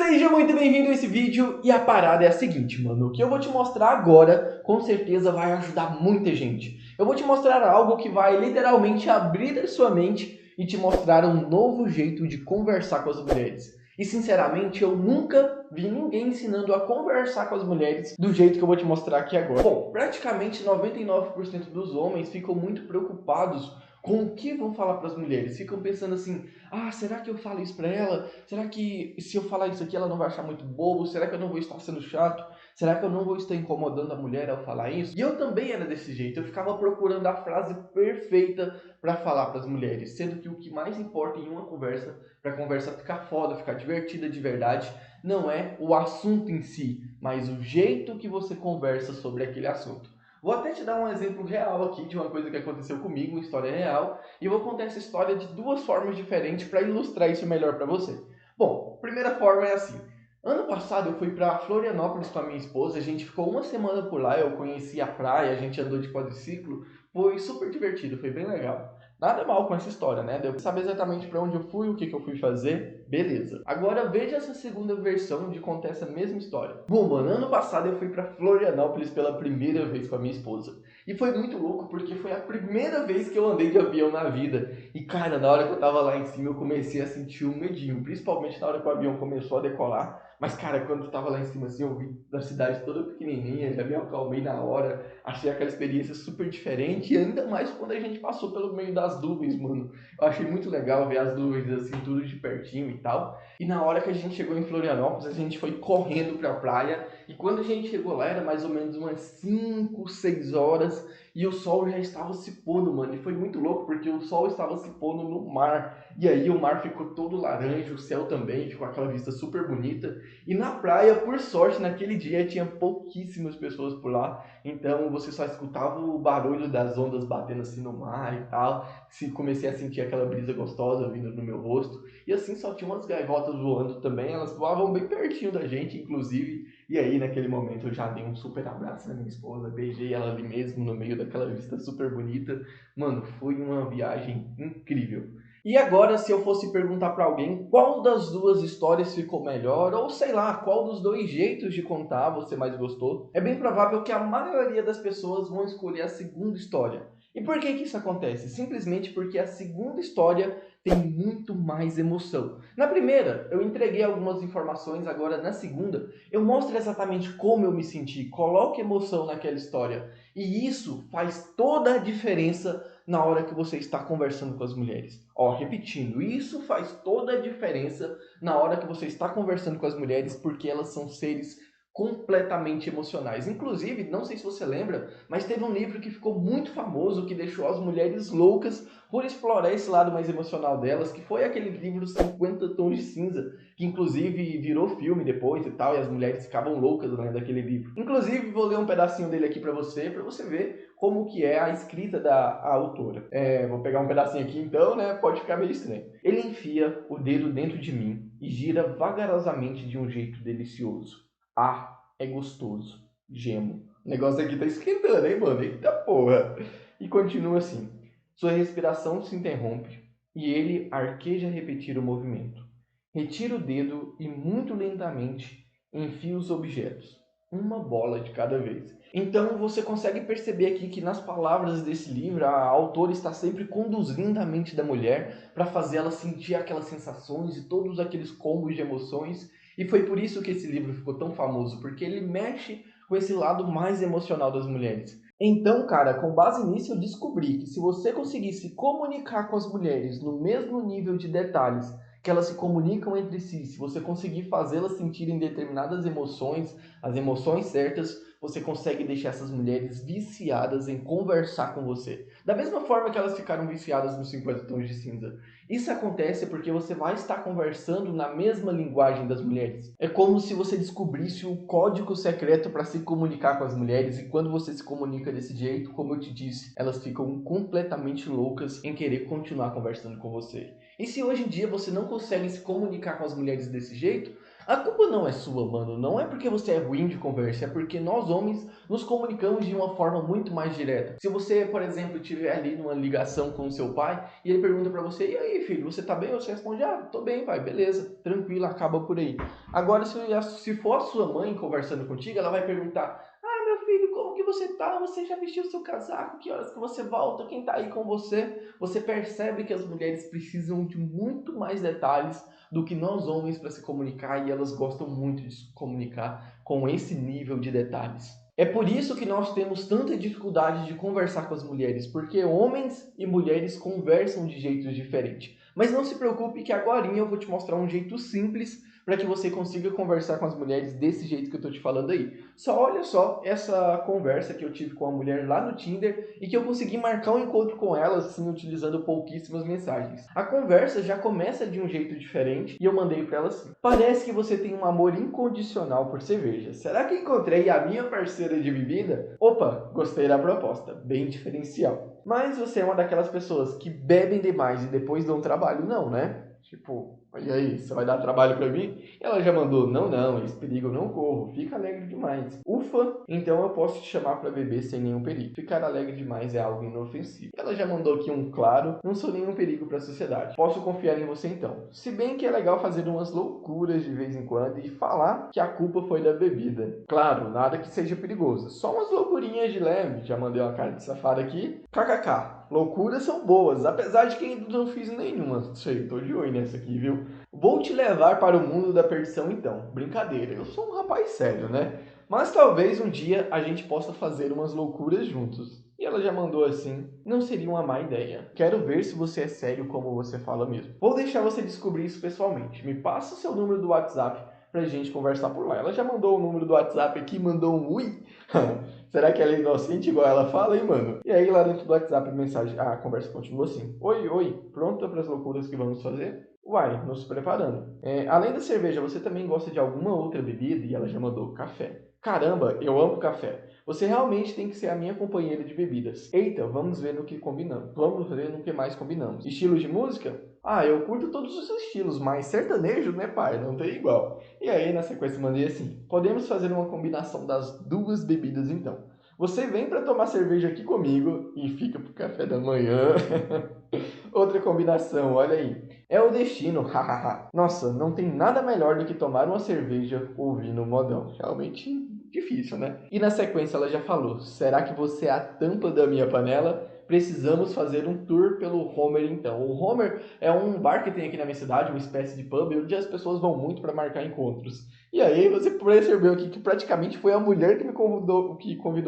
Seja muito bem-vindo a esse vídeo e a parada é a seguinte, mano. O que eu vou te mostrar agora, com certeza vai ajudar muita gente. Eu vou te mostrar algo que vai literalmente abrir a sua mente e te mostrar um novo jeito de conversar com as mulheres. E sinceramente, eu nunca vi ninguém ensinando a conversar com as mulheres do jeito que eu vou te mostrar aqui agora. Bom, praticamente 99% dos homens ficam muito preocupados com o que vão falar para as mulheres. Ficam pensando assim: ah, será que eu falo isso para ela? Será que se eu falar isso aqui ela não vai achar muito bobo? Será que eu não vou estar sendo chato? Será que eu não vou estar incomodando a mulher ao falar isso? E eu também era desse jeito. Eu ficava procurando a frase perfeita para falar para as mulheres, sendo que o que mais importa em uma conversa, para a conversa ficar foda, ficar divertida de verdade, não é o assunto em si, mas o jeito que você conversa sobre aquele assunto. Vou até te dar um exemplo real aqui de uma coisa que aconteceu comigo, uma história real, e eu vou contar essa história de duas formas diferentes para ilustrar isso melhor para você. Bom, primeira forma é assim. Ano passado eu fui para Florianópolis com a minha esposa, a gente ficou uma semana por lá, eu conheci a praia, a gente andou de quadriciclo, foi super divertido, foi bem legal. Nada mal com essa história, né? Deu pra saber exatamente para onde eu fui, o que eu fui fazer, beleza. Agora veja essa segunda versão de contar essa mesma história. Bom, mano, ano passado eu fui para Florianópolis pela primeira vez com a minha esposa. E foi muito louco porque foi a primeira vez que eu andei de avião na vida. E cara, na hora que eu tava lá em cima eu comecei a sentir um medinho, principalmente na hora que o avião começou a decolar. Mas cara, quando eu tava lá em cima assim, eu vi a cidade toda pequenininha, já me acalmei na hora. Achei aquela experiência super diferente e ainda mais quando a gente passou pelo meio das nuvens, mano. Eu achei muito legal ver as nuvens assim, tudo de pertinho e tal. E na hora que a gente chegou em Florianópolis, a gente foi correndo pra praia. E quando a gente chegou lá, era mais ou menos umas 5, 6 horas. E o sol já estava se pondo, mano. E foi muito louco, porque o sol estava se pondo no mar. E aí o mar ficou todo laranja, o céu também, ficou aquela vista super bonita. E na praia, por sorte, naquele dia tinha pouquíssimas pessoas por lá. Então você só escutava o barulho das ondas batendo assim no mar e tal. Comecei a sentir aquela brisa gostosa vindo no meu rosto. E assim só tinha umas gaivotas voando também. Elas voavam bem pertinho da gente, inclusive. E aí, naquele momento, eu já dei um super abraço na minha esposa, beijei ela ali mesmo, no meio daquela vista super bonita. Mano, foi uma viagem incrível. E agora, se eu fosse perguntar para alguém qual das duas histórias ficou melhor, ou sei lá, qual dos dois jeitos de contar você mais gostou, é bem provável que a maioria das pessoas vão escolher a segunda história. E por que isso acontece? Simplesmente porque a segunda história tem muito mais emoção. Na primeira, eu entreguei algumas informações, agora na segunda, eu mostro exatamente como eu me senti, coloco emoção naquela história. E isso faz toda a diferença na hora que você está conversando com as mulheres. Ó, repetindo, isso faz toda a diferença na hora que você está conversando com as mulheres, porque elas são seres completamente emocionais. Inclusive, não sei se você lembra, mas teve um livro que ficou muito famoso, que deixou as mulheres loucas por explorar esse lado mais emocional delas, que foi aquele livro 50 Tons de Cinza, que inclusive virou filme depois e tal, e as mulheres ficavam loucas lendo aquele livro. Inclusive, vou ler um pedacinho dele aqui para você ver como que é a escrita da autora. Vou pegar um pedacinho aqui então, né? Pode ficar meio estranho. Ele enfia o dedo dentro de mim e gira vagarosamente de um jeito delicioso. Ah, é gostoso. Gemo. O negócio aqui tá esquentando, hein, mano? Eita porra. E continua assim. Sua respiração se interrompe e ele arqueja a repetir o movimento. Retira o dedo e muito lentamente enfia os objetos, uma bola de cada vez. Então você consegue perceber aqui que nas palavras desse livro a autora está sempre conduzindo a mente da mulher para fazer ela sentir aquelas sensações e todos aqueles combos de emoções. E foi por isso que esse livro ficou tão famoso, porque ele mexe com esse lado mais emocional das mulheres. Então, cara, com base nisso eu descobri que se você conseguir se comunicar com as mulheres no mesmo nível de detalhes que elas se comunicam entre si, se você conseguir fazê-las sentirem determinadas emoções, as emoções certas, você consegue deixar essas mulheres viciadas em conversar com você. Da mesma forma que elas ficaram viciadas nos 50 tons de cinza. Isso acontece porque você vai estar conversando na mesma linguagem das mulheres. É como se você descobrisse o código secreto para se comunicar com as mulheres, e quando você se comunica desse jeito, como eu te disse, elas ficam completamente loucas em querer continuar conversando com você. E se hoje em dia você não consegue se comunicar com as mulheres desse jeito, A culpa não é sua, mano. Não é porque você é ruim de conversa, é porque nós homens nos comunicamos de uma forma muito mais direta. Se você, por exemplo, estiver ali numa ligação com o seu pai e ele pergunta pra você: "E aí, filho, você tá bem?" Você responde: "Ah, tô bem, pai, beleza, tranquilo, acaba por aí." Agora, se for a sua mãe conversando contigo, ela vai perguntar: "Ah, meu filho, como que você tá? Você já vestiu seu casaco? Que horas que você volta? Quem tá aí com você?" Você percebe que as mulheres precisam de muito mais detalhes do que nós homens para se comunicar, e elas gostam muito de se comunicar com esse nível de detalhes. É por isso que nós temos tanta dificuldade de conversar com as mulheres, porque homens e mulheres conversam de jeitos diferentes. Mas não se preocupe que agora eu vou te mostrar um jeito simples para que você consiga conversar com as mulheres desse jeito que eu estou te falando aí. Só olha só essa conversa que eu tive com a mulher lá no Tinder e que eu consegui marcar um encontro com ela assim, utilizando pouquíssimas mensagens. A conversa já começa de um jeito diferente e eu mandei para ela assim: "Parece que você tem um amor incondicional por cerveja. Será que encontrei a minha parceira de bebida?" Opa, gostei da proposta, bem diferencial. Mas você é uma daquelas pessoas que bebem demais e depois dão trabalho, não, né? Tipo, e aí, você vai dar trabalho pra mim? Ela já mandou: "Não, não, esse perigo eu não corro, fica alegre demais." Ufa, então eu posso te chamar pra beber sem nenhum perigo. Ficar alegre demais é algo inofensivo. Ela já mandou aqui um claro: "Não sou nenhum perigo pra sociedade. Posso confiar em você então." Se bem que é legal fazer umas loucuras de vez em quando e falar que a culpa foi da bebida. Claro, nada que seja perigoso, só umas loucurinhas de leve. Já mandei uma cara de safado aqui. KKK. Loucuras são boas, apesar de que ainda não fiz nenhuma. Sei, tô de olho nessa aqui, viu? Vou te levar para o mundo da perdição então. Brincadeira, eu sou um rapaz sério, né? Mas talvez um dia a gente possa fazer umas loucuras juntos. E ela já mandou assim: "Não seria uma má ideia. Quero ver se você é sério como você fala mesmo. Vou deixar você descobrir isso pessoalmente. Me passa o seu número do WhatsApp pra gente conversar por lá." Ela já mandou o número do WhatsApp aqui, mandou um ui. Será que ela é inocente igual ela fala, hein, mano? E aí lá dentro do WhatsApp, mensagem, a conversa continua assim: "Oi, oi, pronta para as loucuras que vamos fazer?" Uai, nos preparando. Além da cerveja, você também gosta de alguma outra bebida? E ela já mandou café. Caramba, eu amo café. Você realmente tem que ser a minha companheira de bebidas. Eita, vamos ver no que combinamos. Vamos ver no que mais combinamos. Estilo de música? Ah, eu curto todos os estilos, mas sertanejo, né, pai? Não tem igual. E aí, na sequência, mandei assim: "Podemos fazer uma combinação das duas bebidas então. Você vem para tomar cerveja aqui comigo e fica pro café da manhã." Outra combinação, olha aí. É o destino, hahaha. Nossa, não tem nada melhor do que tomar uma cerveja ouvindo o modão. Realmente difícil, né? E na sequência ela já falou: "Será que você é a tampa da minha panela? Precisamos fazer um tour pelo Homer então." O Homer é um bar que tem aqui na minha cidade, uma espécie de pub, onde as pessoas vão muito para marcar encontros. E aí você percebeu aqui que praticamente foi a mulher que convidou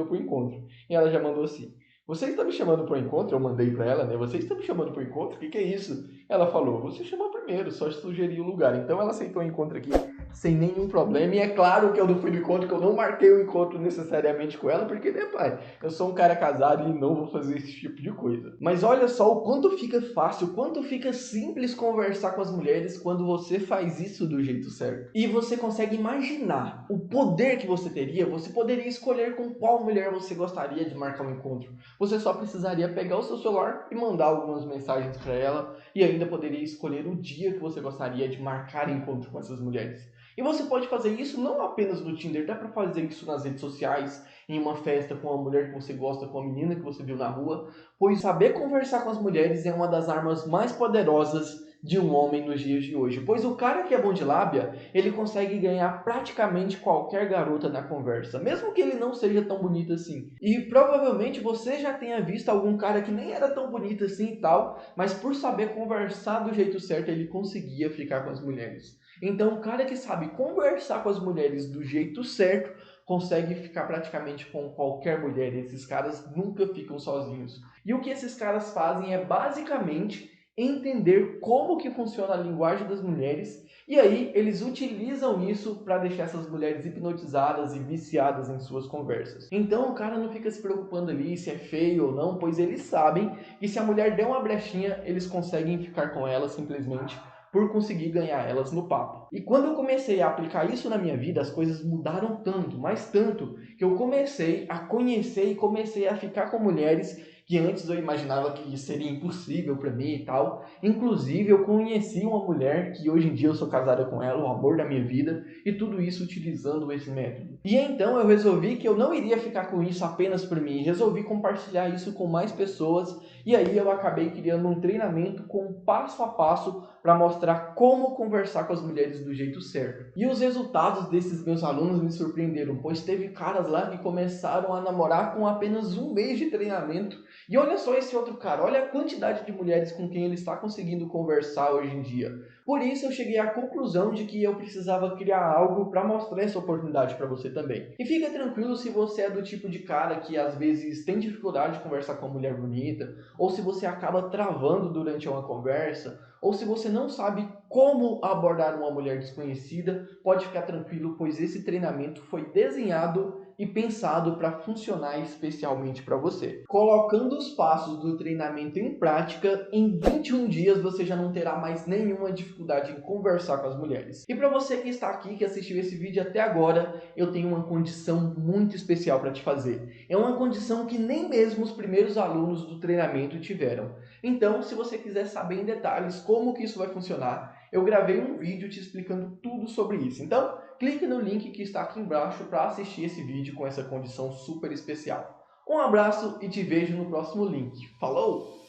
para o encontro. E ela já mandou assim: "Você está me chamando para o encontro?" Eu mandei para ela, né? "Você está me chamando para o encontro? O que é isso?" Ela falou: "Você chamou primeiro, só sugeri o lugar." Então ela aceitou o encontro aqui sem nenhum problema. E é claro que eu não fui no encontro, que eu não marquei o encontro necessariamente com ela, porque, né, pai? Eu sou um cara casado e não vou fazer esse tipo de coisa. Mas olha só o quanto fica fácil, o quanto fica simples conversar com as mulheres quando você faz isso do jeito certo. E você consegue imaginar o poder que você teria. Você poderia escolher com qual mulher você gostaria de marcar um encontro. Você só precisaria pegar o seu celular e mandar algumas mensagens para ela, e ainda poderia escolher o dia que você gostaria de marcar encontro com essas mulheres. E você pode fazer isso não apenas no Tinder, dá para fazer isso nas redes sociais, em uma festa com a mulher que você gosta, com a menina que você viu na rua, pois saber conversar com as mulheres é uma das armas mais poderosas de um homem nos dias de hoje. Pois o cara que é bom de lábia, ele consegue ganhar praticamente qualquer garota na conversa, mesmo que ele não seja tão bonito assim. E provavelmente você já tenha visto algum cara que nem era tão bonito assim e tal, mas por saber conversar do jeito certo, ele conseguia ficar com as mulheres. Então, o cara que sabe conversar com as mulheres do jeito certo consegue ficar praticamente com qualquer mulher. E esses caras nunca ficam sozinhos. E o que esses caras fazem é basicamente entender como que funciona a linguagem das mulheres, e aí eles utilizam isso para deixar essas mulheres hipnotizadas e viciadas em suas conversas. Então o cara não fica se preocupando ali se é feio ou não, pois eles sabem que se a mulher der uma brechinha, eles conseguem ficar com ela simplesmente por conseguir ganhar elas no papo. E quando eu comecei a aplicar isso na minha vida, as coisas mudaram tanto, mas tanto, que eu comecei a conhecer e comecei a ficar com mulheres que antes eu imaginava que seria impossível para mim e tal. Inclusive, eu conheci uma mulher que hoje em dia eu sou casada com ela, o amor da minha vida, e tudo isso utilizando esse método. E então eu resolvi que eu não iria ficar com isso apenas para mim, resolvi compartilhar isso com mais pessoas, e aí eu acabei criando um treinamento com passo a passo para mostrar como conversar com as mulheres do jeito certo. E os resultados desses meus alunos me surpreenderam, pois teve caras lá que começaram a namorar com apenas um mês de treinamento. E olha só esse outro cara, olha a quantidade de mulheres com quem ele está conseguindo conversar hoje em dia. Por isso eu cheguei à conclusão de que eu precisava criar algo para mostrar essa oportunidade para você também. E fica tranquilo se você é do tipo de cara que às vezes tem dificuldade de conversar com uma mulher bonita, ou se você acaba travando durante uma conversa, ou se você não sabe como abordar uma mulher desconhecida, pode ficar tranquilo, pois esse treinamento foi desenhado e pensado para funcionar especialmente para você. Colocando os passos do treinamento em prática, em 21 dias você já não terá mais nenhuma dificuldade em conversar com as mulheres. E para você que está aqui, que assistiu esse vídeo até agora, eu tenho uma condição muito especial para te fazer. É uma condição que nem mesmo os primeiros alunos do treinamento tiveram. Então, se você quiser saber em detalhes como que isso vai funcionar, eu gravei um vídeo te explicando tudo sobre isso. Então, clique no link que está aqui embaixo para assistir esse vídeo com essa condição super especial. Um abraço e te vejo no próximo link. Falou!